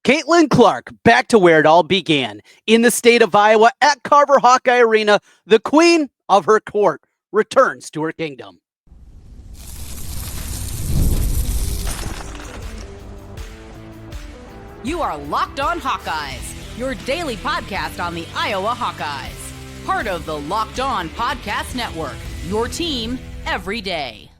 Caitlin Clark back to where it all began, in the state of Iowa at Carver-Hawkeye Arena. The queen of her court returns to her kingdom. You are Locked On Hawkeyes, your daily podcast on the Iowa Hawkeyes. Part of the Locked On Podcast Network, your team every day.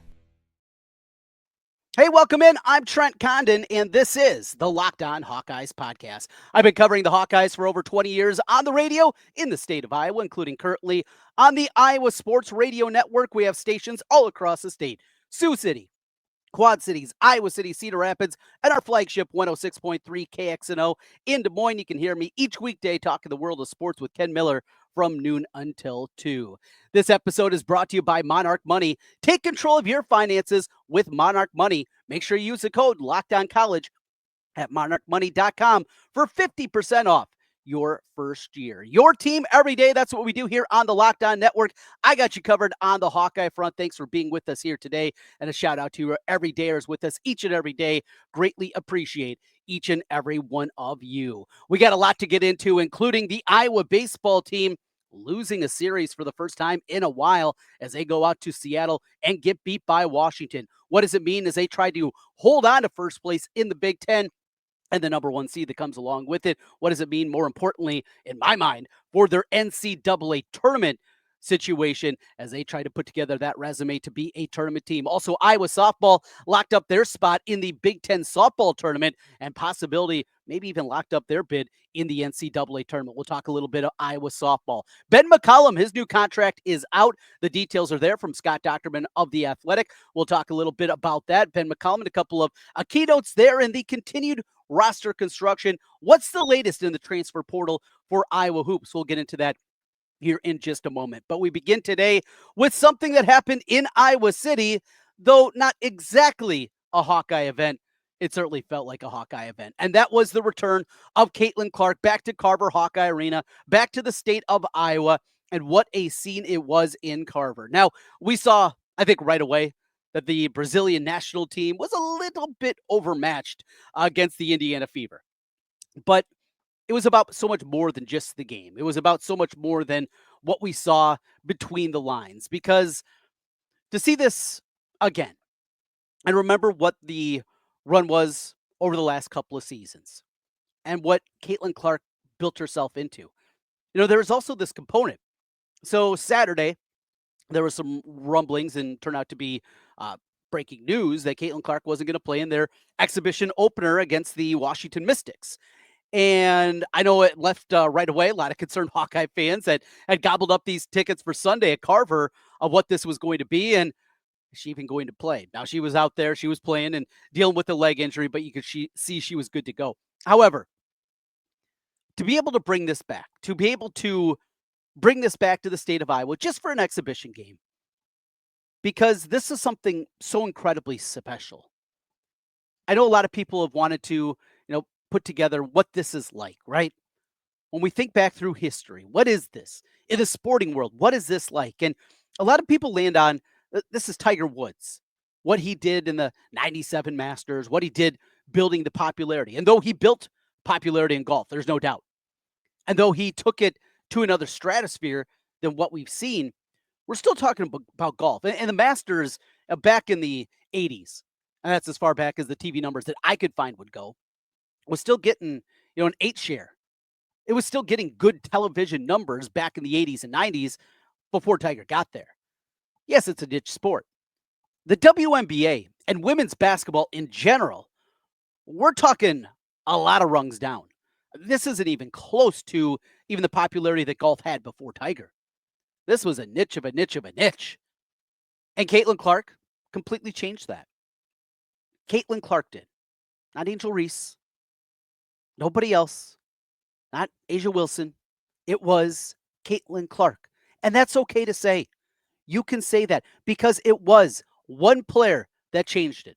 Hey, welcome in. I'm Trent Condon, and this is the Locked On Hawkeyes podcast. I've been covering the Hawkeyes for over 20 years on the radio in the state of Iowa, including currently on the Iowa Sports Radio Network. We have stations all across the state: Sioux City, Quad Cities, Iowa City, Cedar Rapids, and our flagship 106.3 KXNO in Des Moines. You can hear me each weekday talking the world of sports with Ken Miller from noon until 2. This episode is brought to you by Monarch Money. Take control of your finances with Monarch Money. Make sure you use the code LOCKEDONCollege at monarchmoney.com for 50% off your first year. Your team every day. That's what we do here on the Locked On Network. I got you covered on the Hawkeye front. Thanks for being with us here today. And a shout out to everydayers with us each and every day. Greatly appreciate each and every one of you. We got a lot to get into, including the Iowa baseball team losing a series for the first time in a while as they go out to Seattle and get beat by Washington. What does it mean as they try to hold on to first place in the Big Ten and the number one seed that comes along with it? What does it mean, more importantly, in my mind, for their NCAA tournament situation as they try to put together that resume to be a tournament team? Also, Iowa softball locked up their spot in the Big Ten softball tournament and possibility maybe even locked up their bid in the NCAA tournament. We'll talk a little bit of Iowa softball. Ben McCollum, his new contract is out. The details are there from Scott Docterman of The Athletic. We'll talk a little bit about that. Ben McCollum and a couple of keynotes there in the continued roster construction. What's the latest in the transfer portal for Iowa hoops? We'll get into that here in just a moment. But we begin today with something that happened in Iowa City, though not exactly a Hawkeye event. It certainly felt like a Hawkeye event. And that was the return of Caitlin Clark back to Carver-Hawkeye Arena, back to the state of Iowa. And what a scene it was in Carver. Now, we saw, I think right away, that the Brazilian national team was a little bit overmatched against the Indiana Fever. But it was about so much more than just the game. It was about so much more than what we saw between the lines. Because to see this again, and remember what the run was over the last couple of seasons, and what Caitlin Clark built herself into. There was also this component. So Saturday, there were some rumblings and turned out to be breaking news that Caitlin Clark wasn't going to play in their exhibition opener against the Washington Mystics. And I know it left right away a lot of concerned Hawkeye fans that had gobbled up these tickets for Sunday at Carver of what this was going to be. And is she even going to play? Now, she was out there, she was playing and dealing with the leg injury, but you could see she was good to go. However, to be able to bring this back, to the state of Iowa just for an exhibition game, because this is something so incredibly special. I know a lot of people have wanted to, put together what this is like, right? When we think back through history, what is this? In the sporting world, what is this like? And a lot of people land on, this is Tiger Woods, what he did in the 97 Masters, what he did building the popularity. And though he built popularity in golf, there's no doubt. And though he took it to another stratosphere than what we've seen, we're still talking about golf. And the Masters back in the 80s, and that's as far back as the TV numbers that I could find would go, was still getting, an 8 share. It was still getting good television numbers back in the 80s and 90s before Tiger got there. Yes, it's a niche sport. The WNBA and women's basketball in general, we're talking a lot of rungs down. This isn't even close to even the popularity that golf had before Tiger. This was a niche of a niche of a niche. And Caitlin Clark completely changed that. Caitlin Clark did. Not Angel Reese. Nobody else. Not Asia Wilson. It was Caitlin Clark. And that's okay to say. You can say that because it was one player that changed it.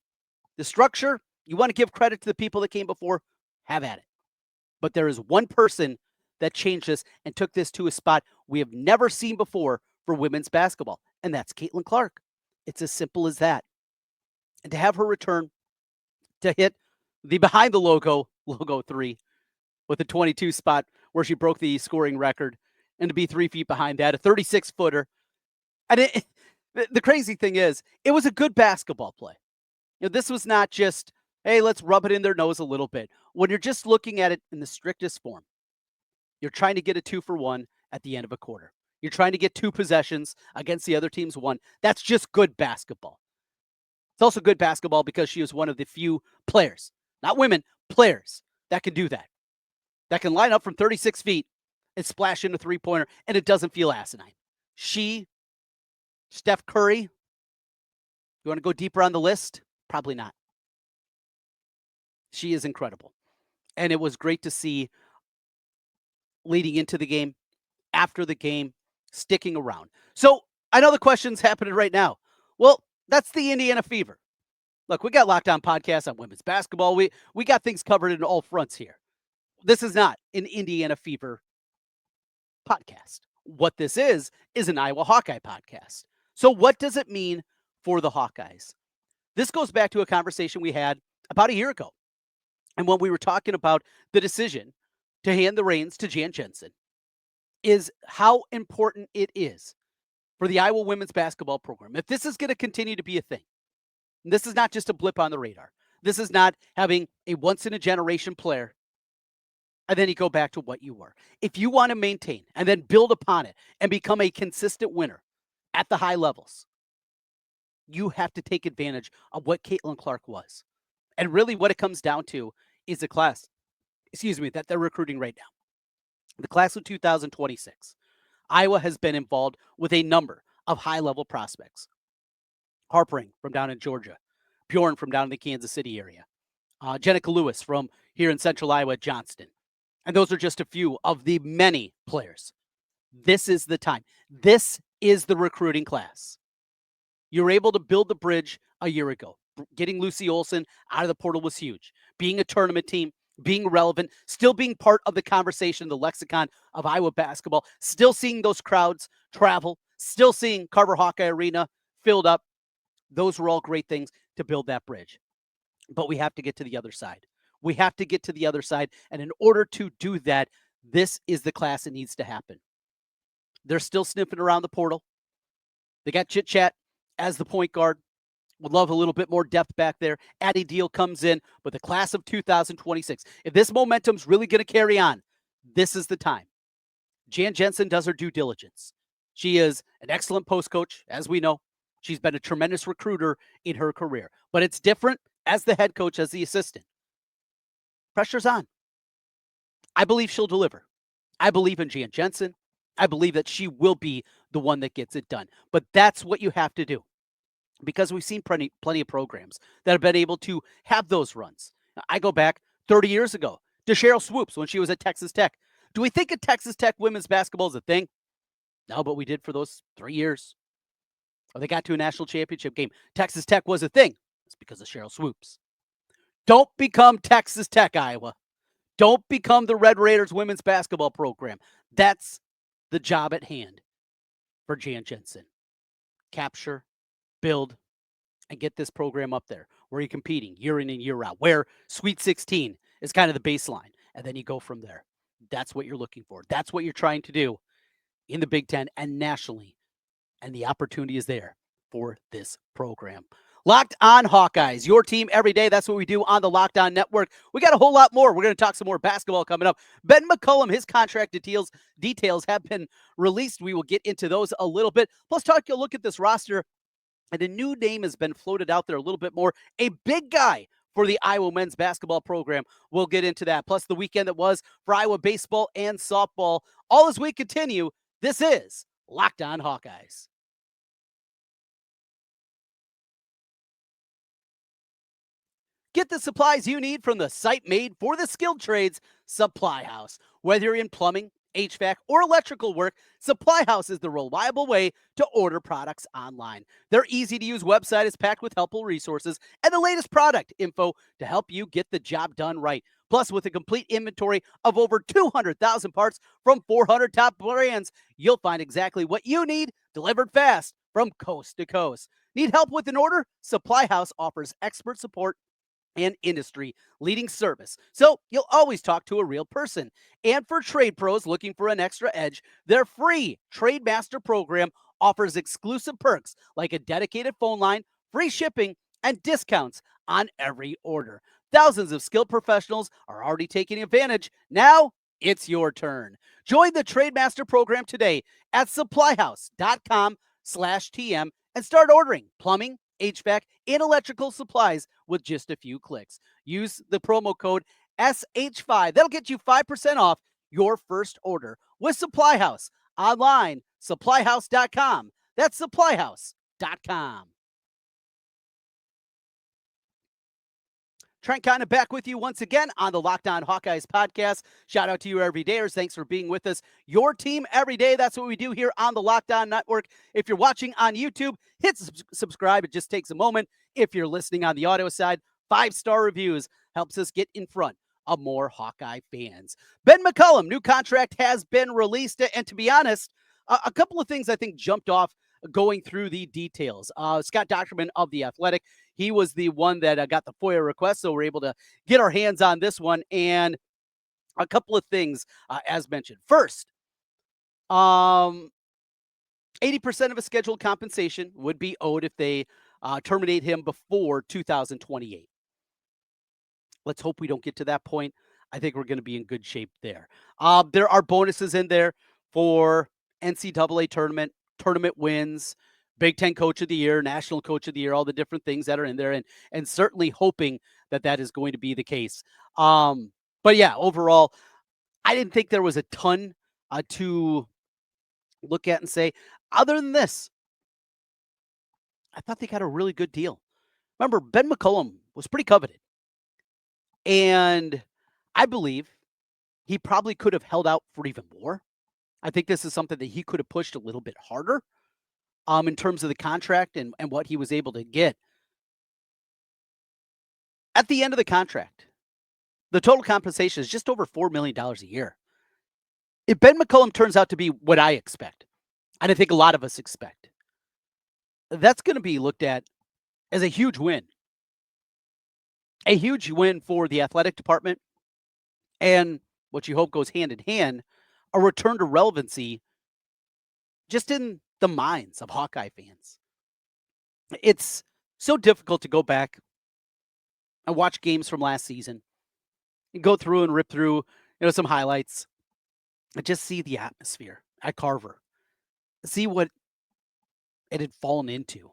The structure, you want to give credit to the people that came before, have at it. But there is one person that changed this and took this to a spot we have never seen before for women's basketball, and that's Caitlin Clark. It's as simple as that. And to have her return, to hit the behind the logo logo three with a 22 spot where she broke the scoring record, and to be 3 feet behind that, a 36-footer. And the crazy thing is, it was a good basketball play. This was not just, hey, let's rub it in their nose a little bit. When you're just looking at it in the strictest form, you're trying to get a 2-for-1 at the end of a quarter. You're trying to get 2 possessions against the other team's 1. That's just good basketball. It's also good basketball because she is one of the few players, not women, players, that can do that. That can line up from 36 feet and splash in a three-pointer, and it doesn't feel asinine. She, Steph Curry, you want to go deeper on the list? Probably not. She is incredible. And it was great to see leading into the game, after the game, sticking around. So I know the question's happening right now. Well, that's the Indiana Fever. Look, we got Locked On podcasts on women's basketball. We got things covered in all fronts here. This is not an Indiana Fever podcast. What this is an Iowa Hawkeye podcast. So what does it mean for the Hawkeyes? This goes back to a conversation we had about a year ago. And when we were talking about the decision to hand the reins to Jan Jensen, is how important it is for the Iowa women's basketball program. If this is going to continue to be a thing, this is not just a blip on the radar. This is not having a once-in-a-generation player, and then you go back to what you were. If you want to maintain and then build upon it and become a consistent winner at the high levels, you have to take advantage of what Caitlin Clark was. And really what it comes down to is the class, that they're recruiting right now. The class of 2026. Iowa has been involved with a number of high-level prospects. Harpering from down in Georgia. Bjorn from down in the Kansas City area. Jenica Lewis from here in central Iowa, Johnston. And those are just a few of the many players. This is the time. This is the recruiting class. You were able to build the bridge a year ago. Getting Lucy Olson out of the portal was huge. Being a tournament team, being relevant, still being part of the conversation, the lexicon of Iowa basketball, still seeing those crowds travel, still seeing Carver-Hawkeye Arena filled up. Those were all great things to build that bridge. But we have to get to the other side. We have to get to the other side. And in order to do that, this is the class that needs to happen. They're still sniffing around the portal. They got Chit Chat as the point guard. Would love a little bit more depth back there. Addie Deal comes in, but the class of 2026. If this momentum's really going to carry on, this is the time. Jan Jensen does her due diligence. She is an excellent post coach, as we know. She's been a tremendous recruiter in her career. But it's different as the head coach, as the assistant. Pressure's on. I believe she'll deliver. I believe in Jan Jensen. I believe that she will be the one that gets it done. But that's what you have to do. Because we've seen plenty of programs that have been able to have those runs. I go back 30 years ago to Cheryl Swoops when she was at Texas Tech. Do we think of Texas Tech women's basketball as a thing? No, but we did for those 3 years. Or they got to a national championship game. Texas Tech was a thing. It's because of Cheryl Swoops. Don't become Texas Tech, Iowa. Don't become the Red Raiders women's basketball program. That's the job at hand for Jan Jensen. Capture, build, and get this program up there where you're competing year in and year out, where Sweet 16 is kind of the baseline, and then you go from there. That's what you're looking for. That's what you're trying to do in the Big Ten and nationally, and the opportunity is there for this program. Locked On Hawkeyes, your team every day. That's what we do on the Locked On Network. We got a whole lot more. We're going to talk some more basketball coming up. Ben McCollum, his contract details have been released. We will get into those a little bit. Plus, take a look at this roster. And a new name has been floated out there a little bit more. A big guy for the Iowa men's basketball program. We'll get into that. Plus the weekend that was for Iowa baseball and softball. All as we continue, this is Locked On Hawkeyes. Get the supplies you need from the site made for the skilled trades, Supply House. Whether you're in plumbing, HVAC, or electrical work, Supply House is the reliable way to order products online. Their easy-to-use website is packed with helpful resources and the latest product info to help you get the job done right. Plus, with a complete inventory of over 200,000 parts from 400 top brands, you'll find exactly what you need delivered fast from coast to coast. Need help with an order? Supply House offers expert support and industry leading service. So you'll always talk to a real person. And for trade pros looking for an extra edge, their free Trade Master program offers exclusive perks like a dedicated phone line, free shipping, and discounts on every order. Thousands of skilled professionals are already taking advantage. Now it's your turn. Join the Trade Master program today at supplyhouse.com/TM and start ordering plumbing, HVAC, and electrical supplies with just a few clicks. Use the promo code SH5. That'll get you 5% off your first order with Supply House. Online, supplyhouse.com. That's supplyhouse.com. Trent Condon back with you once again on the Locked On Hawkeyes podcast. Shout out to you everydayers. Thanks for being with us. Your team every day. That's what we do here on the Locked On Network. If you're watching on YouTube, hit subscribe. It just takes a moment. If you're listening on the audio side, 5-star reviews helps us get in front of more Hawkeye fans. Ben McCollum, new contract has been released. And to be honest, a couple of things I think jumped off going through the details. Scott Docterman of The Athletic, he was the one that got the FOIA request, so we're able to get our hands on this one. And a couple of things, as mentioned. First, 80% of his scheduled compensation would be owed if they terminate him before 2028. Let's hope we don't get to that point. I think we're going to be in good shape there. There are bonuses in there for NCAA tournament wins, Big Ten Coach of the Year, National Coach of the Year, all the different things that are in there, and certainly hoping that is going to be the case. But yeah, overall, I didn't think there was a ton to look at and say, other than this, I thought they got a really good deal. Remember, Ben McCollum was pretty coveted. And I believe he probably could have held out for even more. I think this is something that he could have pushed a little bit harder in terms of the contract and what he was able to get. At the end of the contract, the total compensation is just over $4 million a year. If Ben McCollum turns out to be what I expect, and I think a lot of us expect, that's going to be looked at as a huge win. A huge win for the athletic department, and what you hope goes hand in hand, a return to relevancy just in the minds of Hawkeye fans. It's so difficult to go back and watch games from last season and go through and rip through, some highlights and just see the atmosphere at Carver, see what it had fallen into.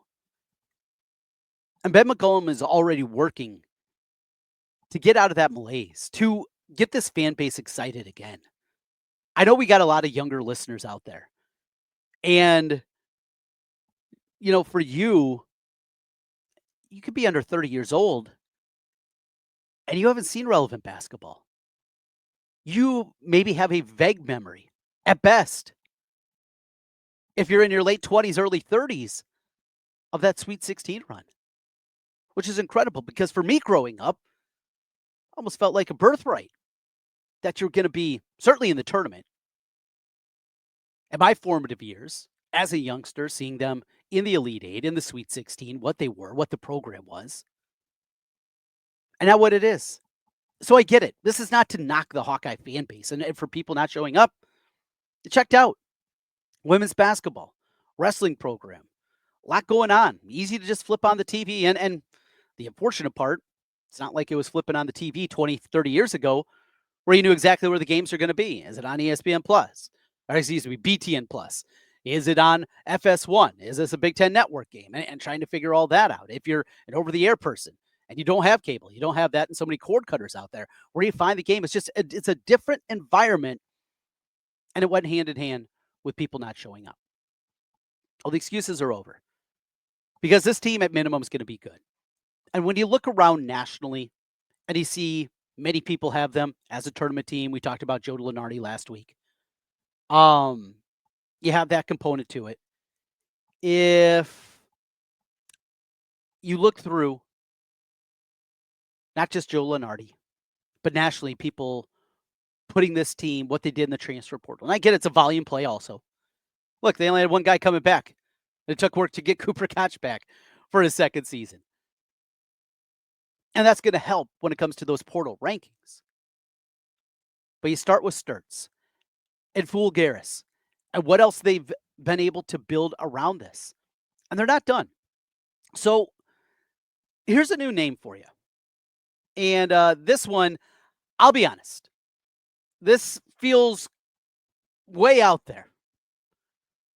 And Ben McCollum is already working to get out of that malaise, to get this fan base excited again. I know we got a lot of younger listeners out there. And, for you could be under 30 years old and you haven't seen relevant basketball. You maybe have a vague memory at best, if you're in your late 20s, early 30s, of that Sweet 16 run, which is incredible because for me growing up, almost felt like a birthright that you're going to be certainly in the tournament. In my formative years as a youngster, seeing them in the Elite Eight, in the Sweet 16, what they were, what the program was, and now what it is. So I get it. This is not to knock the Hawkeye fan base. And for people not showing up, it checked out. Women's basketball, wrestling program, a lot going on. Easy to just flip on the TV. And the unfortunate part, it's not like it was flipping on the TV 20, 30 years ago where you knew exactly where the games are going to be. Is it on ESPN Plus? Or excuse me, BTN Plus? Is it on FS1? Is this a Big Ten Network game? And trying to figure all that out. If you're an over-the-air person and you don't have cable, you don't have that and so many cord cutters out there, where you find the game, it's a different environment. And it went hand in hand with people not showing up. Well, the excuses are over because this team at minimum is going to be good. And when you look around nationally and you see many people have them as a tournament team, we talked about Joe Lenardi last week. You have that component to it. If you look through not just Joe Lenardi, but nationally, people putting this team, what they did in the transfer portal. And I get it's a volume play also. Look, they only had one guy coming back. It took work to get Cooper Koch back for his second season. And that's going to help when it comes to those portal rankings. But you start with Sturts and Fool Garris and what else they've been able to build around this. And they're not done. So here's a new name for you. And this one, I'll be honest, this feels way out there.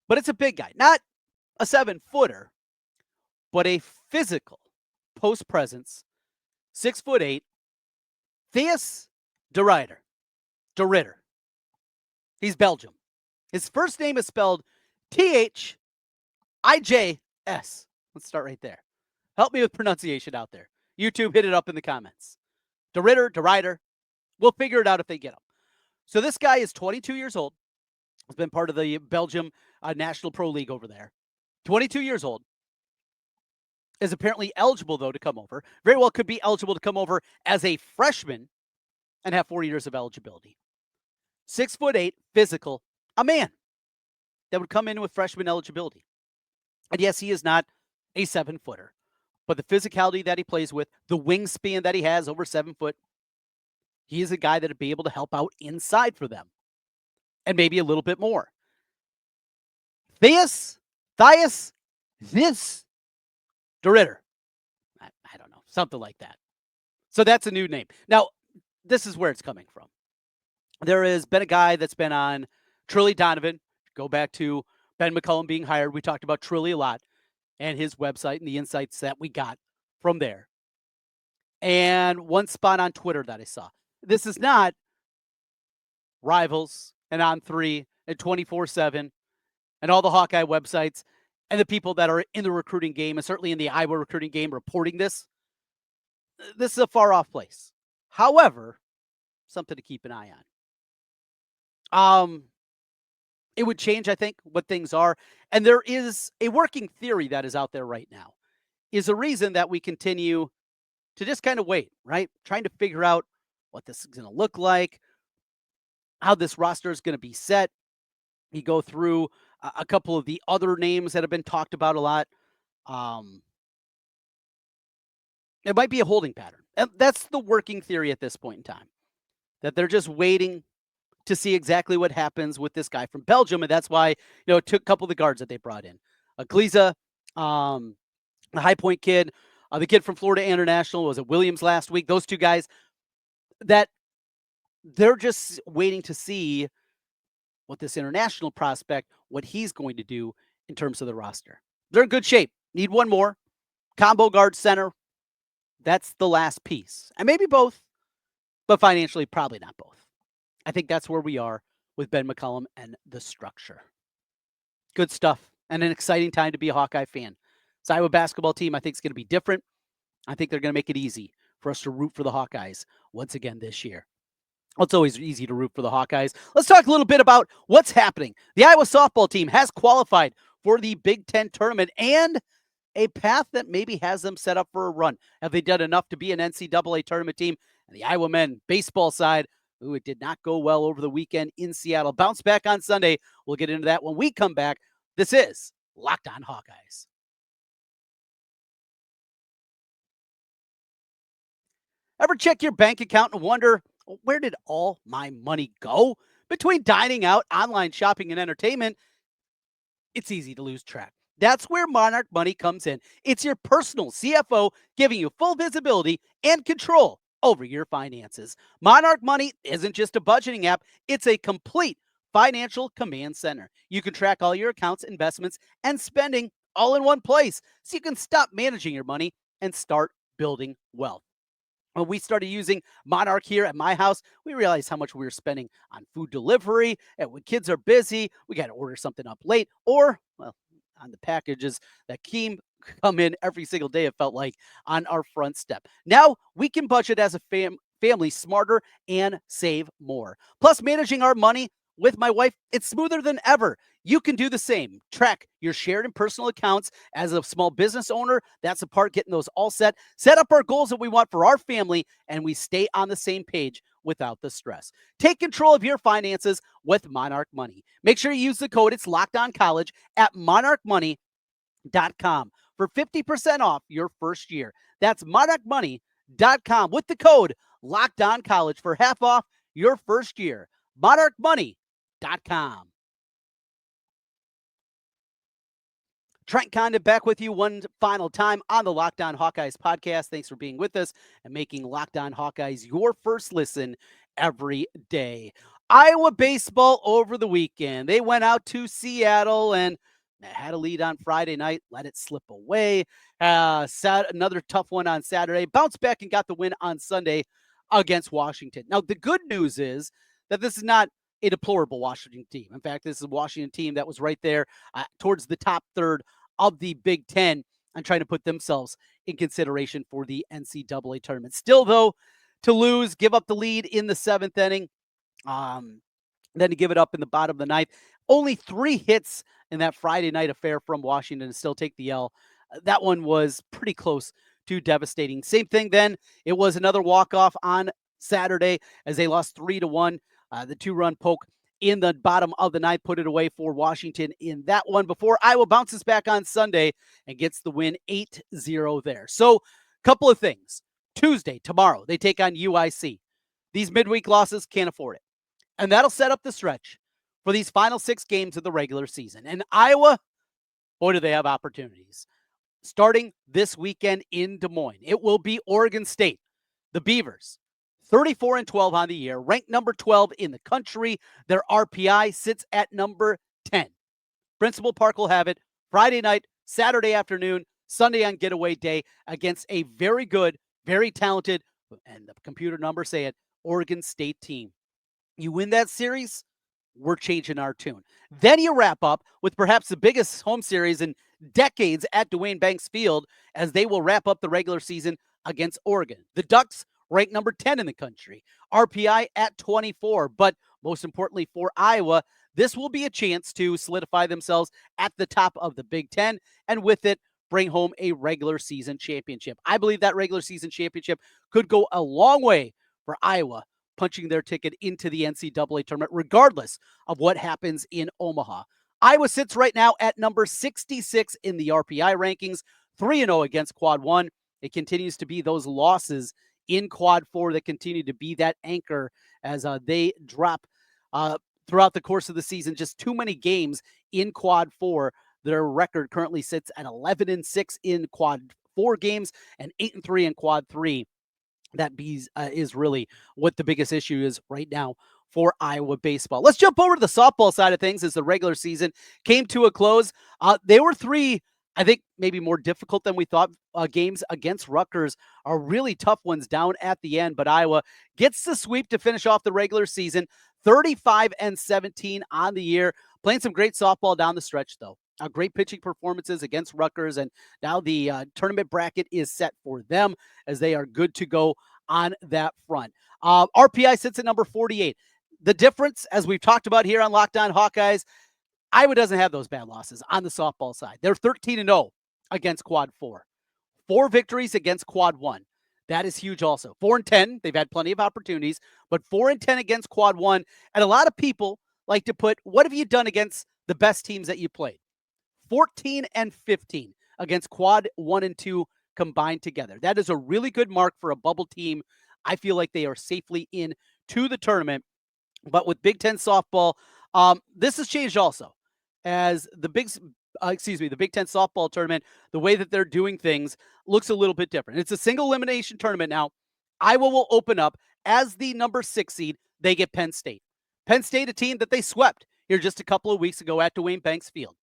But it's a big guy. Not a 7-footer, but a physical post presence, 6'8", Thijs de Ritter. He's Belgium. His first name is spelled Thijs. Let's start right there. Help me with pronunciation out there. YouTube, hit it up in the comments. De Ritter. We'll figure it out if they get him. So this guy is 22 years old. Has been part of the Belgium National Pro League over there. 22 years old. Is apparently eligible, though, to come over. Very well could be eligible to come over as a freshman and have 4 years of eligibility. 6'8", physical, a man that would come in with freshman eligibility. And yes, he is not a 7-footer, but the physicality that he plays with, the wingspan that he has over 7 foot, he is a guy that would be able to help out inside for them. And maybe a little bit more. Thijs de Ritter. I don't know, something like that. So that's a new name. Now, this is where it's coming from. There has been a guy that's been on Trilly Donovan. Go back to Ben McCollum being hired. We talked about Trilly a lot and his website and the insights that we got from there. And one spot on Twitter that I saw. This is not Rivals and On3 and 24/7 and all the Hawkeye websites and the people that are in the recruiting game and certainly in the Iowa recruiting game reporting this. This is a far off place. However, something to keep an eye on. It would change, I think, what things are. And there is a working theory that is out there right now. Is a reason that we continue to just kind of wait, right? Trying to figure out what this is going to look like, how this roster is going to be set. You go through a couple of the other names that have been talked about a lot. It might be a holding pattern. And that's the working theory at this point in time. That they're just waiting to see exactly what happens with this guy from Belgium. And that's why, it took a couple of the guards that they brought in. Gliza, the High Point kid, the kid from Florida International, was it Williams last week? Those two guys that they're just waiting to see what this international prospect, what he's going to do in terms of the roster. They're in good shape. Need one more. Combo guard center. That's the last piece. And maybe both, but financially, probably not both. I think that's where we are with Ben McCollum and the structure. Good stuff and an exciting time to be a Hawkeye fan. This Iowa basketball team, I think, is going to be different. I think they're going to make it easy for us to root for the Hawkeyes once again this year. Well, it's always easy to root for the Hawkeyes. Let's talk a little bit about what's happening. The Iowa softball team has qualified for the Big Ten tournament and a path that maybe has them set up for a run. Have they done enough to be an NCAA tournament team? And the Iowa men baseball side, it did not go well over the weekend in Seattle. Bounce back on Sunday. We'll get into that when we come back. This is Locked On Hawkeyes. Ever check your bank account and wonder, where did all my money go? Between dining out, online shopping, and entertainment, it's easy to lose track. That's where Monarch Money comes in. It's your personal CFO giving you full visibility and control over your finances. Monarch Money isn't just a budgeting app. It's a complete financial command center. You can track all your accounts, investments, and spending all in one place so you can stop managing your money and start building wealth. When we started using Monarch here at my house, we realized how much we were spending on food delivery. And when kids are busy, we got to order something up late or, on the packages that come in every single day, it felt like, on our front step. Now we can budget as a family smarter and save more. Plus, managing our money with my wife, it's smoother than ever. You can do the same. Track your shared and personal accounts as a small business owner. That's the part, getting those all set. Set up our goals that we want for our family, and we stay on the same page without the stress. Take control of your finances with Monarch Money. Make sure you use the code, it's Locked On College, at monarchmoney.com for 50% off your first year. That's monarchmoney.com monarchmoney.com with the code LOCKEDONCollege for half off your first year. monarchmoney.com. Trent Condon back with you one final time on the Locked On Hawkeyes podcast. Thanks for being with us and making Locked On Hawkeyes your first listen every day. Iowa baseball over the weekend. They went out to Seattle and had a lead on Friday night, let it slip away. Another tough one on Saturday. Bounced back and got the win on Sunday against Washington. Now, the good news is that this is not a deplorable Washington team. In fact, this is a Washington team that was right there towards the top third of the Big Ten and trying to put themselves in consideration for the NCAA tournament. Still, though, to lose, give up the lead in the seventh inning, then to give it up in the bottom of the ninth. Only 3 hits in that Friday night affair from Washington to still take the L. That one was pretty close to devastating. Same thing then. It was another walk-off on Saturday as they lost 3-1. The 2-run poke in the bottom of the ninth put it away for Washington in that one before Iowa bounces back on Sunday and gets the win 8-0 there. So a couple of things. Tuesday, tomorrow, they take on UIC. These midweek losses can't afford it. And that'll set up the stretch for these final 6 games of the regular season. And Iowa, boy, do they have opportunities. Starting this weekend in Des Moines, it will be Oregon State, the Beavers. 34-12 on the year, ranked number 12 in the country. Their RPI sits at number 10. Principal Park will have it Friday night, Saturday afternoon, Sunday on getaway day against a very good, very talented, and the computer numbers say it, Oregon State team. You win that series, we're changing our tune. Then you wrap up with perhaps the biggest home series in decades at Duane Banks Field as they will wrap up the regular season against Oregon. The Ducks ranked number 10 in the country, RPI at 24. But most importantly for Iowa, this will be a chance to solidify themselves at the top of the Big Ten and with it, bring home a regular season championship. I believe that regular season championship could go a long way for Iowa punching their ticket into the NCAA tournament, regardless of what happens in Omaha. Iowa sits right now at number 66 in the RPI rankings, 3-0 against Quad 1. It continues to be those losses in Quad 4 that continue to be that anchor as they drop throughout the course of the season. Just too many games in Quad 4. Their record currently sits at 11-6 in Quad 4 games and 8-3 in Quad 3. That is really what the biggest issue is right now for Iowa baseball. Let's jump over to the softball side of things as the regular season came to a close. They were 3, I think, maybe more difficult than we thought. Games against Rutgers are really tough ones down at the end, but Iowa gets the sweep to finish off the regular season, 35-17 on the year, playing some great softball down the stretch, though. Great pitching performances against Rutgers, and now the tournament bracket is set for them as they are good to go on that front. RPI sits at number 48. The difference, as we've talked about here on Locked On Hawkeyes, Iowa doesn't have those bad losses on the softball side. They're 13-0 against Quad 4. 4 victories against Quad 1. That is huge also. 4-10. They've had plenty of opportunities, but 4-10 against Quad 1. And a lot of people like to put, what have you done against the best teams that you played? 14-15 against Quad 1 and 2 combined together. That is a really good mark for a bubble team. I feel like they are safely in to the tournament. But with Big Ten softball, this has changed also. As the Big Ten softball tournament, the way that they're doing things looks a little bit different. It's a single elimination tournament now. Iowa will open up as the number 6 seed. They get Penn State. Penn State, a team that they swept here just a couple of weeks ago at Duane Banks Field.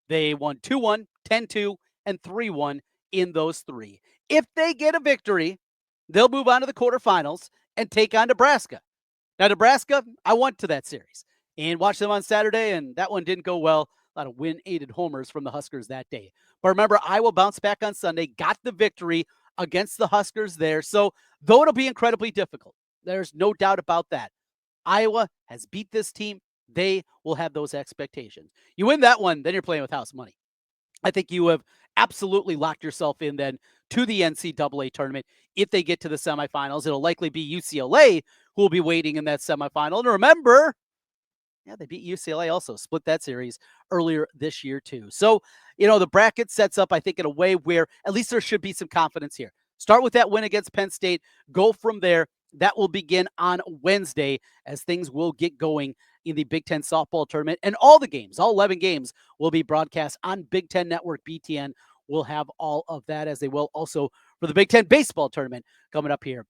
They won 2-1, 10-2, and 3-1 in those 3. If they get a victory, they'll move on to the quarterfinals and take on Nebraska. Now, Nebraska, I went to that series and watched them on Saturday, and that one didn't go well. A lot of win-aided homers from the Huskers that day. But remember, Iowa bounced back on Sunday, got the victory against the Huskers there. So, though it'll be incredibly difficult, there's no doubt about that. Iowa has beat this team. They will have those expectations. You win that one, then you're playing with house money. I think you have absolutely locked yourself in then to the NCAA tournament. If they get to the semifinals, it'll likely be UCLA who will be waiting in that semifinal. And remember, they beat UCLA also, split that series earlier this year too. So, the bracket sets up, I think, in a way where at least there should be some confidence here. Start with that win against Penn State. Go from there. That will begin on Wednesday as things will get going in the Big Ten softball tournament. And all the games, all 11 games, will be broadcast on Big Ten Network. BTN will have all of that, as they will also for the Big Ten baseball tournament coming up here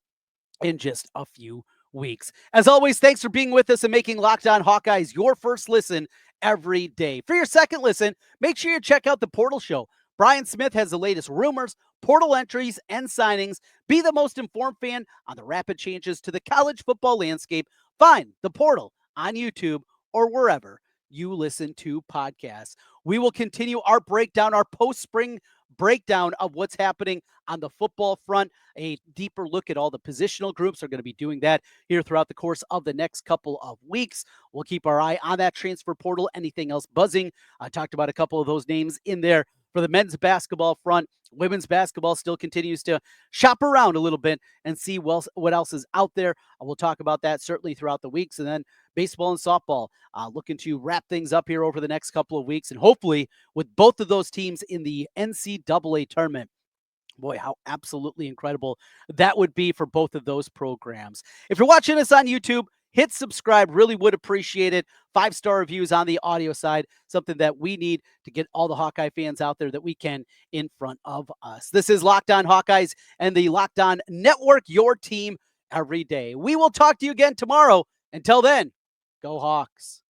in just a few weeks. As always, thanks for being with us and making Locked On Hawkeyes your first listen every day. For your second listen, make sure you check out the Portal Show. Brian Smith has the latest rumors, portal entries, and signings. Be the most informed fan on the rapid changes to the college football landscape. Find the Portal on YouTube or wherever you listen to podcasts. We will continue our breakdown, our post-spring breakdown of what's happening on the football front. A deeper look at all the positional groups. Are going to be doing that here throughout the course of the next couple of weeks. We'll keep our eye on that transfer portal. Anything else buzzing? I talked about a couple of those names in there. For the men's basketball front, women's basketball still continues to shop around a little bit and see what else is out there. We'll talk about that certainly throughout the weeks. And then baseball and softball, looking to wrap things up here over the next couple of weeks. And hopefully with both of those teams in the NCAA tournament. Boy, how absolutely incredible that would be for both of those programs. If you're watching us on YouTube, hit subscribe. Really would appreciate it. 5-star reviews on the audio side, something that we need to get all the Hawkeye fans out there that we can in front of us. This is Locked On Hawkeyes and the Locked On Network, your team every day. We will talk to you again tomorrow. Until then, go Hawks.